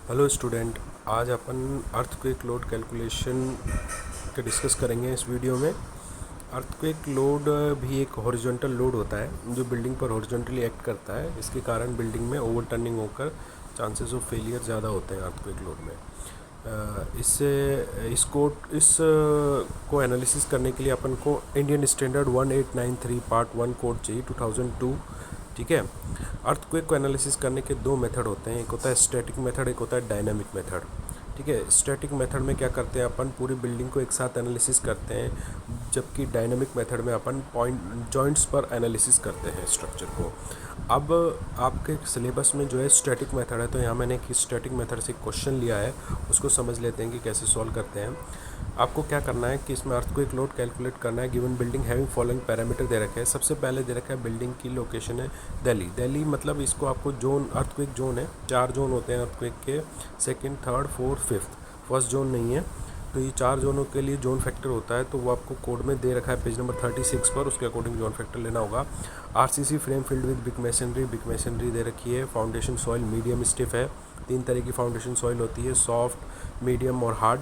Hello student, आज अपन earthquake load calculation के discuss करेंगे इस वीडियो में। अर्थक्वेक लोड भी एक हॉरिजॉन्टल लोड होता है जो बिल्डिंग पर हॉरिजॉन्टली एक्ट करता है। इसके कारण बिल्डिंग में ओवरटर्निंग होकर चांसेस ऑफ फेलियर ज़्यादा होते हैं अर्थक्वेक लोड में। इसको एनालिसिस करने के लिए अपन को इंडियन स्टैंडर्ड 1893 पार्ट 1 कोड चाहिए 2002। ठीक है। अर्थक्वेक को एनालिसिस करने के दो मेथड होते हैं, एक होता है स्टैटिक मेथड, एक होता है डायनामिक मेथड। ठीक है। स्टैटिक मेथड में क्या करते हैं अपन, पूरी बिल्डिंग को एक साथ एनालिसिस करते हैं, जबकि डायनामिक मेथड में अपन पॉइंट जॉइंट्स पर एनालिसिस करते हैं स्ट्रक्चर को। अब आपके सिलेबस में जो है स्टैटिक मेथड है, तो यहाँ मैंने एक स्टैटिक मेथड से क्वेश्चन लिया है, उसको समझ लेते हैं कि कैसे सॉल्व करते हैं। आपको क्या करना है कि इसमें अर्थक्वेक लोड कैलकुलेट करना है। Given building having following parameter दे रखे हैं। सबसे पहले दे रखा है बिल्डिंग की लोकेशन है दिल्ली। दिल्ली मतलब इसको आपको जोन, अर्थक्वेक जोन है, 4 जोन होते हैं अर्थक्वेक के, second, third, fourth, fifth. First zone नहीं है, तो ये 4 जोनों के लिए जोन फैक्टर होता है, तो वो आपको कोड में दे रखा है पेज नंबर 36 पर। उसके अकॉर्डिंग जोन फैक्टर लेना होगा। RCC frame filled with big masonry दे रखी है। फाउंडेशन सॉइल मीडियम स्टिफ है। 3 तरह की फाउंडेशन सॉइल होती है, सॉफ्ट, मीडियम और hard.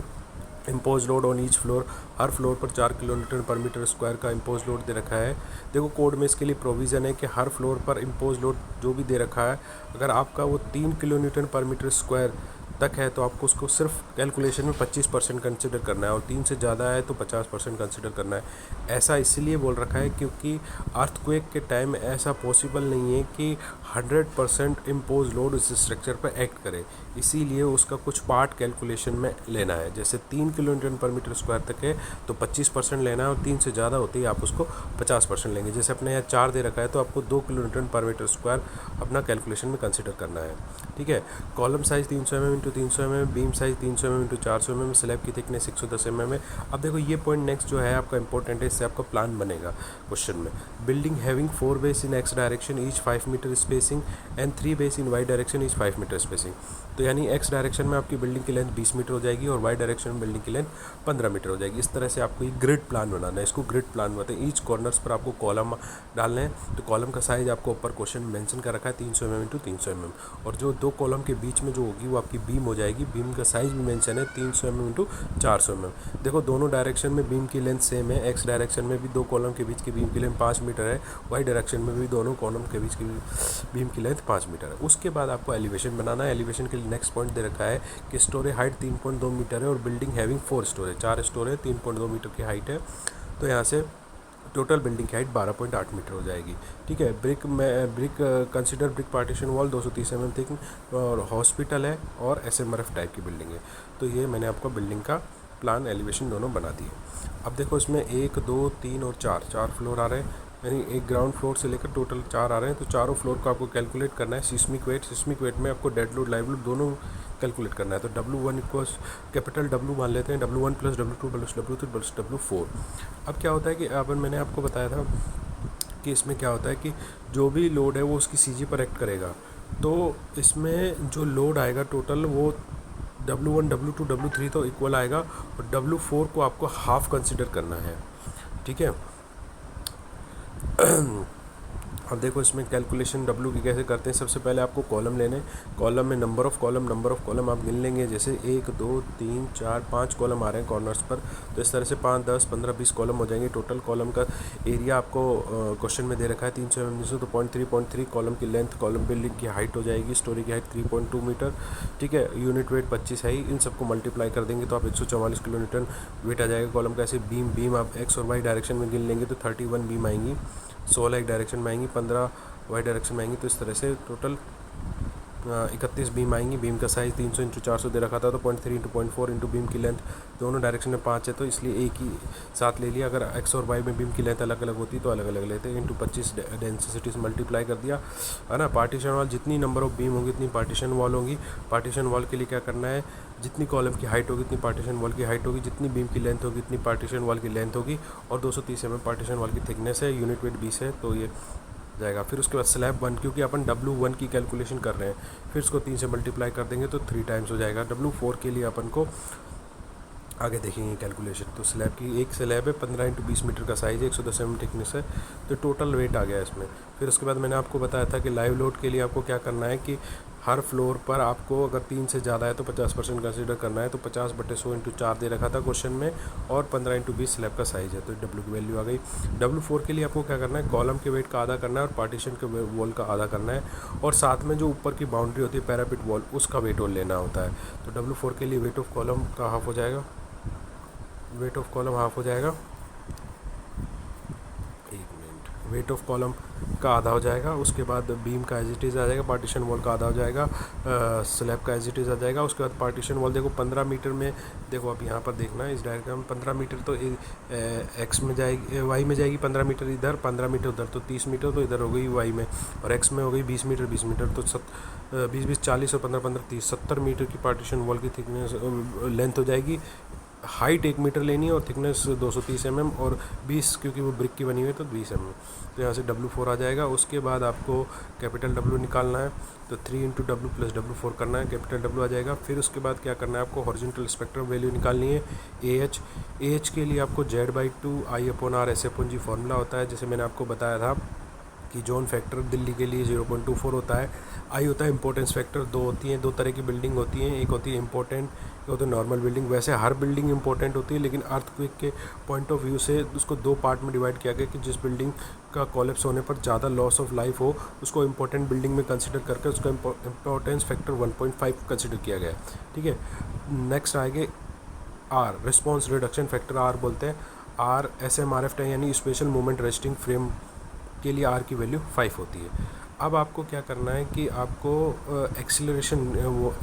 Impose load on each floor, her floor पर 4 किलोमीटर पर मीटर स्क्वायर का इम्पोज लोड दे रखा है। देखो कोड में इसके लिए प्रोविज़न है कि हर फ्लोर पर इम्पोज लोड जो भी दे रखा है, अगर आपका वो 3 किलोन्यूटन पर मीटर स्क्वायर तक है तो आपको उसको सिर्फ कैलकुलेशन में 25% कंसिडर करना है, और 3 से ज़्यादा है तो 50% कंसिडर करना है। ऐसा इसलिए बोल रखा है क्योंकि अर्थक्वेक के टाइम ऐसा पॉसिबल नहीं है कि 100% इम्पोज लोड उस स्ट्रक्चर पर एक्ट करे, इसीलिए उसका कुछ पार्ट कैलकुलेशन में लेना है। जैसे 3 किलोन्यूटन पर मीटर स्क्वायर तक है तो 25% लेना है, और 3 से ज़्यादा होती है आप उसको 50% लेंगे। जैसे अपने यहाँ 4 दे रखा है तो आपको 2 किलोन्यूटन पर मीटर स्क्वायर अपना कैलकुलेशन में कंसिडर करना है। ठीक है। Column size 300 mm into 300 mm, beam size 300 mm into 400 mm, slab की थिकनेस 110 mm है। अब देखो ये पॉइंट नेक्स्ट जो है आपका इंपॉर्टेंट है, इससे आपका प्लान बनेगा क्वेश्चन में। Building having 4 bays in X direction each 5 metre spacing and 3 bays in Y direction each 5 metre spacing. तो यानी एक्स डायरेक्शन में आपकी बिल्डिंग की लेंथ 20 मीटर हो जाएगी और वाई डायरेक्शन में बिल्डिंग की लेंथ 15 मीटर हो जाएगी। इस तरह से आपको एक ग्रिड प्लान बनाना है, इसको ग्रिड प्लान बनाते हैं। ईच कॉर्नर्स पर आपको कॉलम डालने हैं, तो कॉलम का साइज आपको ऊपर क्वेश्चन मेंशन कर रखा है 300 mm इंटू 300 mm, और जो 2 कॉलम के बीच में जो होगी वो आपकी बीम हो जाएगी। बीम का साइज भी मेंशन है 300 mm इंटू 400 mm। देखो दोनों डायरेक्शन में बीम की लेंथ सेम है। एक्स डायरेक्शन में भी 2 कॉलम के बीच की बीम की लेंथ 5 मीटर है, वाई डायरेक्शन में भी दोनों कॉलम के बीच की बीम की लेंथ 5 मीटर है। उसके बाद आपको एलिवेशन बनाना है। एलिवेशन के लिए नेक्स्ट पॉइंट दे रखा है कि स्टोरेज हाइट 3.2 मीटर है और building having 4 storage, 4 storage, 3.2 metre की हाइट है। तो यहाँ से टोटल बिल्डिंग की हाइट 12.8 मीटर हो जाएगी। ठीक है। Brick consider brick partition wall 230 mm थिक, और हॉस्पिटल है और SMRF टाइप की बिल्डिंग है। तो ये मैंने आपको बिल्डिंग का प्लान एलिवेशन दोनों बना दिए। अब देखो इसमें 1, 2, 3 और 4 फ्लोर आ रहे हैं, यानी एक ग्राउंड फ्लोर से लेकर टोटल 4 आ रहे हैं। तो चारों फ्लोर को आपको कैलकुलेट करना है। सिस्मिक वेट में आपको डेड लोड लाइव लोड दोनों कैलकुलेट करना है। तो W1 इक्वल्स कैपिटल W मान लेते हैं, W1 plus W2 plus W3 plus W4। अब क्या होता है कि अपन मैंने आपको बताया था कि इसमें क्या होता है कि जो भी लोड है वो उसकी CG पर एक्ट करेगा। तो इसमें जो लोड आएगा टोटल वो W1, W2, W3 तो इक्वल आएगा, और W4 को आपको हाफ कंसिडर करना है। ठीक है। अब देखो इसमें कैलकुलेशन W की कैसे करते हैं। सबसे पहले आपको कॉलम लेने, कॉलम में नंबर ऑफ़ कॉलम आप गिन लेंगे। जैसे 1, 2, 3, 4, 5 कॉलम आ रहे हैं कॉर्नर्स पर, तो इस तरह से 5, 10, 15, 20 कॉलम हो जाएंगे। टोटल कॉलम का एरिया आपको क्वेश्चन में दे रखा है 300 mm से, तो 0.3 कॉलम की लेंथ, कॉलम बिल्डिंग की हाइट हो जाएगी, स्टोरी की हाइट 3.2 मीटर। ठीक है। यूनिट वेट 25 है ही, इन सबको मल्टीप्लाई कर देंगे तो आप 144 किलोन्यूटन वेट आ जाएगा कॉलम का। ऐसे बीम आप एक्स और वाई डायरेक्शन में गिन लेंगे तो 31 बीम आएंगी, 16 एक डायरेक्शन में आएंगी, 15 वाई डायरेक्शन में आएंगी। तो इस तरह से टोटल 31 बीम आएंगी। बीम का साइज़ 300 इंटू 400 दे रखा था, तो 0.3 इंटू 0.4 इंटू बीम की लेंथ दोनों डायरेक्शन में 5 है, तो इसलिए एक ही साथ ले लिया। अगर एक्स और वाई में बीम की लेंथ अलग अलग होती तो अलग अलग लेते। इंटू 25 डेंसिटी से मल्टीप्लाई कर दिया, है ना। पार्टीशन वॉल, जितनी नंबर ऑफ बीम होगी उतनी पार्टीशन वॉल होगी। पार्टीशन वॉल के लिए क्या करना है, जितनी कॉलम की हाइट होगी उतनी पार्टीशन वॉल की हाइट होगी, जितनी बीम की लेंथ होगी उतनी पार्टीशन वॉल की लेंथ होगी, और 230 mm पार्टीशन वॉल की थिकनेस है। यूनिट वेट 20 है, तो ये जाएगा। फिर उसके बाद स्लैब 1, क्योंकि अपन W1 की कैलकुलेशन कर रहे हैं, फिर उसको 3 से मल्टीप्लाई कर देंगे तो 3 टाइम्स हो जाएगा। W4 के लिए अपन को आगे देखेंगे कैलकुलेशन। तो स्लैब की एक स्लैब है 15 इंटू 20 मीटर का साइज़ है, 110 mm थिकनेस है, तो टोटल वेट आ गया इसमें। फिर उसके बाद मैंने आपको बताया था कि लाइव लोड के लिए आपको क्या करना है कि हर फ्लोर पर आपको अगर 3 से ज़्यादा है तो 50% कंसिडर करना है। तो 50/100 × 4 दे रखा था क्वेश्चन में, और 15/20 स्लैब का साइज़ है, तो W की वैल्यू आ गई। W4 के लिए आपको क्या करना है, कॉलम के वेट का आधा करना है और पार्टीशन के वॉल का आधा करना है, और साथ में जो ऊपर की बाउंड्री होती है पैरापिट वॉल, उसका वेट और लेना होता है। तो W4 के लिए वेट ऑफ कॉलम का हाफ हो जाएगा, वेट ऑफ कॉलम हाफ हो जाएगा, वेट ऑफ कॉलम का आधा हो जाएगा। उसके बाद बीम का एज इट इज़ आ जाएगा, पार्टीशन वॉल का आधा हो जाएगा, स्लैब का एज इट इज़ आ जाएगा। उसके बाद पार्टीशन वॉल देखो 15 मीटर में, देखो आप यहाँ पर देखना है इस डायग्राम में, 15 मीटर तो एक्स में जाएगी, वाई में जाएगी 15 मीटर इधर, 15 मीटर उधर, तो 30 मीटर तो इधर हो गई वाई में, और एक्स में हो गई 20 मीटर, 20 मीटर तो 20 40 और 15 30 70 मीटर की पार्टीशन वॉल की थिकनेस लेंथ हो जाएगी। हाइट 1 मीटर लेनी है और थिकनेस 230 mm, और 20 क्योंकि वो ब्रिक की बनी हुई है तो 20 mm। तो यहाँ से W4 आ जाएगा। उसके बाद आपको कैपिटल W निकालना है, तो 3 × W + W4 करना है, कैपिटल W आ जाएगा। फिर उसके बाद क्या करना है, आपको हॉरिजॉन्टल स्पेक्ट्रम वैल्यू निकालनी है AH के लिए आपको Z/2 I/R S/G फॉर्मूला होता है, जैसे मैंने आपको बताया था कि जोन फैक्टर दिल्ली के लिए 0.24 होता है। आई होता है इंपॉर्टेंस फैक्टर, दो होती हैं, दो तरह की बिल्डिंग होती हैं, एक होती है इंपॉर्टेंट, एक होती है नॉर्मल बिल्डिंग। वैसे हर बिल्डिंग इंपॉर्टेंट होती है, लेकिन अर्थक्वेक के पॉइंट ऑफ व्यू से उसको 2 पार्ट में डिवाइड किया गया कि जिस बिल्डिंग का कोलैप्स होने पर ज़्यादा लॉस ऑफ लाइफ हो उसको इंपॉर्टेंट बिल्डिंग में कंसिडर करके उसका इंपॉर्टेंस फैक्टर 1.5 कंसिडर किया गया है। ठीक है, नेक्स्ट आएंगे R, response reduction factor R बोलते हैं। आर SMRF है, यानी स्पेशल मोमेंट रेस्टिंग फ्रेम के लिए आर की वैल्यू 5 होती है। अब आपको क्या करना है कि आपको एक्सीलरेशन वो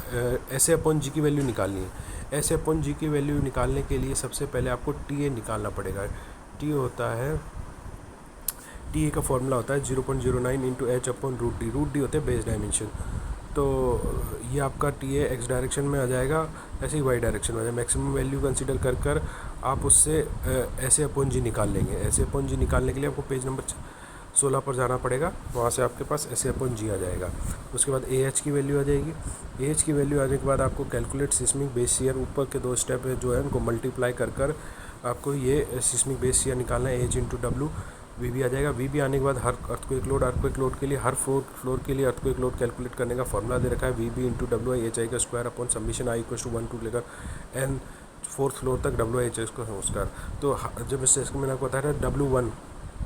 SA/G की वैल्यू निकालनी है। SA/G की वैल्यू निकालने के लिए सबसे पहले आपको TA निकालना पड़ेगा। टी होता है, TA का फॉर्मूला होता है 0.09 × H/√D। √D होते हैं बेस डायमेंशन। तो ये आपका TA एक्स डायरेक्शन में आ जाएगा, ऐसे ही वाई डायरेक्शन में आ जाएगा। मैक्सिमम वैल्यू कंसीडर कर आप उससे SA/G निकाल लेंगे। SA/G निकालने के लिए आपको पेज नंबर 16 पर जाना पड़ेगा, वहाँ से आपके पास SA/G आ जाएगा। उसके बाद AH की वैल्यू आ जाएगी। AH की वैल्यू आने के बाद आपको कैलकुलेट सिस्मिक बेस शियर, ऊपर के 2 स्टेप जो है उनको मल्टीप्लाई कर आपको ये सिस्मिक बेस शियर निकालना है। AH × W VB आ जाएगा। VB आने के बाद हर अर्थक्वेक लोड के लिए हर फ्लोर के लिए अर्थक्वेक लोड कैलकुलेट करने का फॉर्मूला दे रखा है। VB × W HI का square upon summation I = 1 to लेकर N 4th फ्लोर तक WHI का स्क्वायर। तो जब इससे मैंने आपको बताया था W1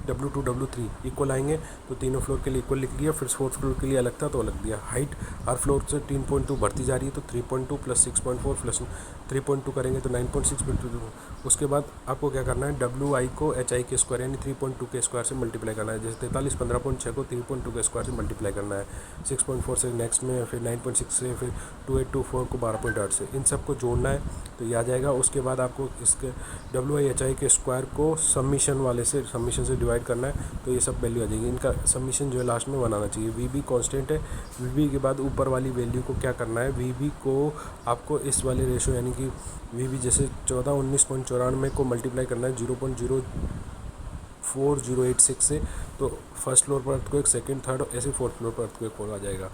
W2 W3 इक्वल आएंगे, तो तीनों फ्लोर के लिए इक्वल लिख लिया। फिर 4th फ्लोर के लिए अलग था तो अलग दिया। हाइट हर फ्लोर से 3.2 बढ़ती जा रही है, तो 3.2 + 6.4 + 3.2 करेंगे तो 9.6। उसके बाद आपको क्या करना है, WI को HI के स्क्वायर यानी 3.2 के स्क्वायर से मल्टीप्लाई करना है। जैसे 43 15.6 को 3.2 के स्क्वायर से मल्टीप्लाई करना है, 6.4 से नेक्स्ट में, फिर 9.6 से, फिर 2824 को 12.8 से, इन सब को जोड़ना है तो ये आ जाएगा। उसके बाद आपको इसके WI HI के स्क्वायर को समीशन से डिवाइड करना है, तो ये सब वैल्यू आ जाएगी। इनका समीशन जो है लास्ट में बनाना चाहिए। VB कांस्टेंट है। VB के बाद ऊपर वाली वैल्यू को क्या करना है, VB को आपको इस वाले रेशो यानी कि VB जैसे 1419.94 को मल्टीप्लाई करना है 0.04086 से, तो फर्स्ट फ्लोर पर अर्थक्वेक, सेकंड, थर्ड, ऐसे 4th फ्लोर पर अर्थक्वेक आ जाएगा।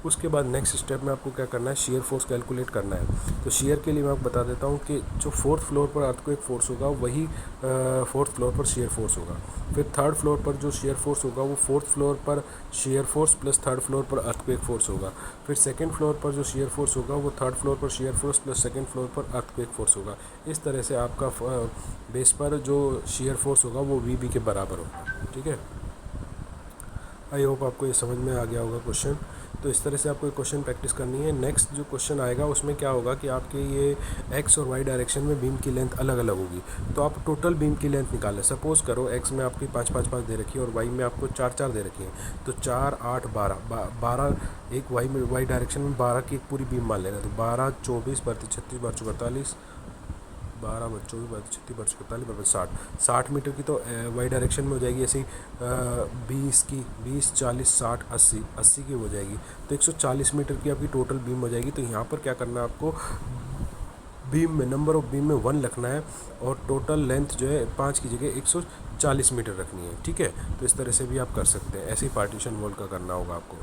उसके बाद नेक्स्ट स्टेप में आपको क्या करना है, शेयर फोर्स कैलकुलेट करना है। तो शेयर के लिए मैं आपको बता देता हूँ कि जो 4th फ्लोर पर अर्थक्वेक फोर्स होगा वही 4th फ्लोर पर शेयर फोर्स होगा। फिर 3rd फ्लोर पर जो शेयर फोर्स होगा वो 4th फ्लोर पर shear force plus 3rd floor पर अर्थक्वेक फोर्स होगा। फिर 2nd फ्लोर पर जो शेयर फोर्स होगा वो 3rd फ्लोर पर shear force plus 2nd floor पर अर्थक्वेक फोर्स होगा। इस तरह से आपका बेस पर जो शेयर फोर्स होगा वो VB के बराबर होगा। ठीक है, आई होप आपको ये समझ में आ गया होगा क्वेश्चन। तो इस तरह से आपको एक क्वेश्चन प्रैक्टिस करनी है। नेक्स्ट जो क्वेश्चन आएगा उसमें क्या होगा कि आपके ये एक्स और वाई डायरेक्शन में बीम की लेंथ अलग अलग होगी, तो आप टोटल बीम की लेंथ निकालें। सपोज़ करो एक्स में आपकी 5-5-5 दे रखी है और वाई में आपको 4-4 दे रखी है, तो 4 8 12 एक वाई डायरेक्शन में 12 की एक पूरी बीम मान लेना। तो 12 24 32 36 12 44 12 24 32 36 42 45 60 मीटर की तो वाई डायरेक्शन में हो जाएगी। ऐसे ही 20 की 20 40 60 80 की हो जाएगी, तो 140 मीटर की आपकी टोटल बीम हो जाएगी। तो यहाँ पर क्या करना है, आपको बीम में नंबर ऑफ बीम में 1 रखना है और टोटल लेंथ जो है 5 की जगह 140 मीटर रखनी है। ठीक है, तो इस तरह से भी आप कर सकते हैं। ऐसे ही पार्टीशन वॉल का करना होगा आपको।